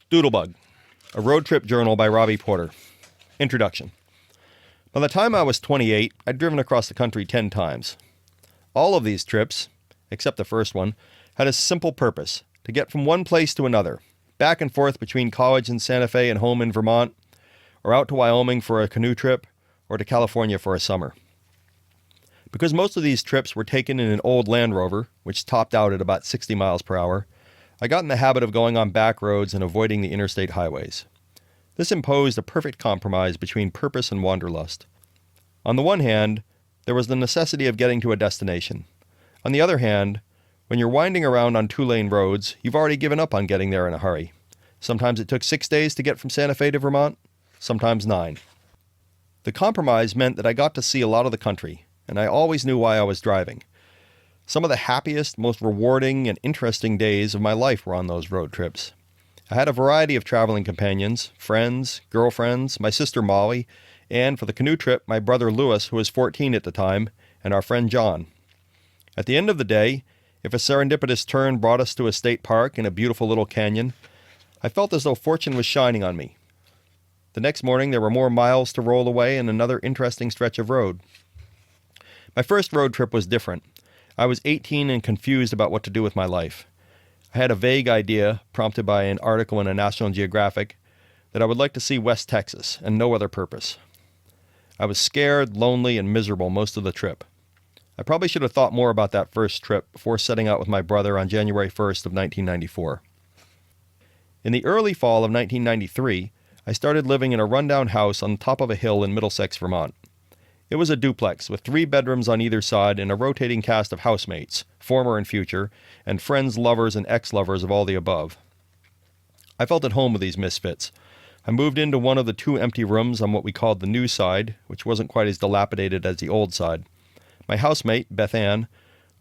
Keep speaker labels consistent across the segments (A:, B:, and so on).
A: Doodlebug, a road trip journal by Robbie Porter. Introduction. By the time I was 28, I'd driven across the country 10 times. All of these trips, except the first one, had a simple purpose: to get from one place to another, back and forth between college in Santa Fe and home in Vermont, or out to Wyoming for a canoe trip, or to California for a summer. Because most of these trips were taken in an old Land Rover, which topped out at about 60 miles per hour, I got in the habit of going on back roads and avoiding the interstate highways. This imposed a perfect compromise between purpose and wanderlust. On the one hand, there was the necessity of getting to a destination. On the other hand, when you're winding around on two-lane roads, you've already given up on getting there in a hurry. Sometimes it took 6 days to get from Santa Fe to Vermont, sometimes 9. The compromise meant that I got to see a lot of the country, and I always knew why I was driving. Some of the happiest, most rewarding, and interesting days of my life were on those road trips. I had a variety of traveling companions, friends, girlfriends, my sister Molly, and for the canoe trip, my brother Louis, who was 14 at the time, and our friend John. At the end of the day, if a serendipitous turn brought us to a state park in a beautiful little canyon, I felt as though fortune was shining on me. The next morning, there were more miles to roll away and another interesting stretch of road. My first road trip was different. I was 18 and confused about what to do with my life. I had a vague idea, prompted by an article in a National Geographic, that I would like to see West Texas, and no other purpose. I was scared, lonely, and miserable most of the trip. I probably should have thought more about that first trip before setting out with my brother on January 1st of 1994. In the early fall of 1993, I started living in a rundown house on top of a hill in Middlesex, Vermont. It was a duplex with 3 bedrooms on either side and a rotating cast of housemates, former and future, and friends, lovers, and ex-lovers of all the above. I felt at home with these misfits. I moved into one of the 2 empty rooms on what we called the new side, which wasn't quite as dilapidated as the old side. My housemate, Beth Ann,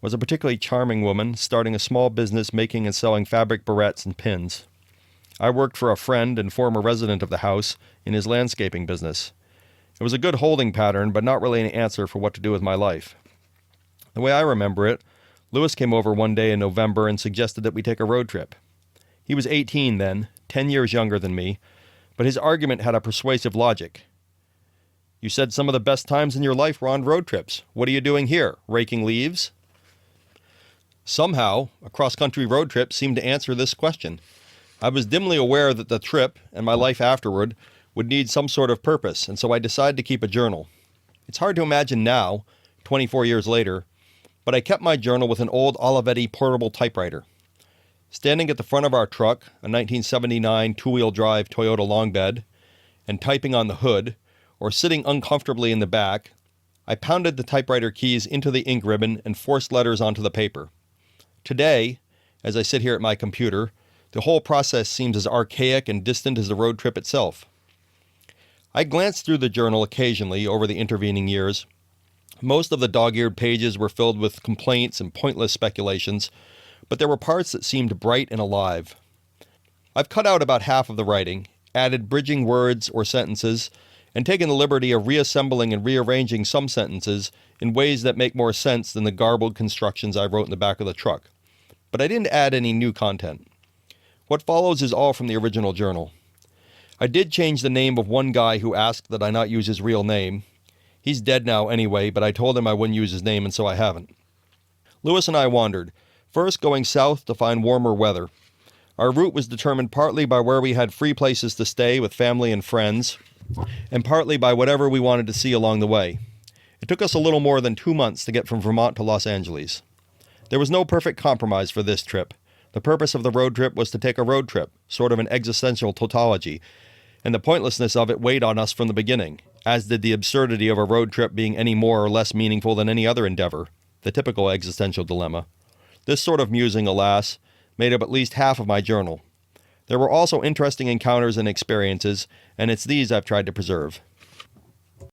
A: was a particularly charming woman, starting a small business making and selling fabric barrettes and pins. I worked for a friend and former resident of the house in his landscaping business. It was a good holding pattern, but not really an answer for what to do with my life. The way I remember it, Louis came over one day in November and suggested that we take a road trip. He was 18 then, 10 years younger than me, but his argument had a persuasive logic. "You said some of the best times in your life were on road trips. What are you doing here, raking leaves?" Somehow, a cross-country road trip seemed to answer this question. I was dimly aware that the trip, and my life afterward, would need some sort of purpose, and so I decided to keep a journal. It's hard to imagine now, 24 years later, but I kept my journal with an old Olivetti portable typewriter. Standing at the front of our truck, a 1979 two-wheel drive Toyota long bed, and typing on the hood, or sitting uncomfortably in the back, I pounded the typewriter keys into the ink ribbon and forced letters onto the paper. Today, as I sit here at my computer, the whole process seems as archaic and distant as the road trip itself. I glanced through the journal occasionally over the intervening years. Most of the dog-eared pages were filled with complaints and pointless speculations, but there were parts that seemed bright and alive. I've cut out about half of the writing, added bridging words or sentences, and taken the liberty of reassembling and rearranging some sentences in ways that make more sense than the garbled constructions I wrote in the back of the truck. But I didn't add any new content. What follows is all from the original journal. I did change the name of one guy who asked that I not use his real name. He's dead now anyway, but I told him I wouldn't use his name, and so I haven't. Louis and I wandered, first going south to find warmer weather. Our route was determined partly by where we had free places to stay with family and friends, and partly by whatever we wanted to see along the way. It took us a little more than 2 months to get from Vermont to Los Angeles. There was no perfect compromise for this trip. The purpose of the road trip was to take a road trip, sort of an existential tautology, and the pointlessness of it weighed on us from the beginning, as did the absurdity of a road trip being any more or less meaningful than any other endeavor, the typical existential dilemma. This sort of musing, alas, made up at least half of my journal. There were also interesting encounters and experiences, and it's these I've tried to preserve.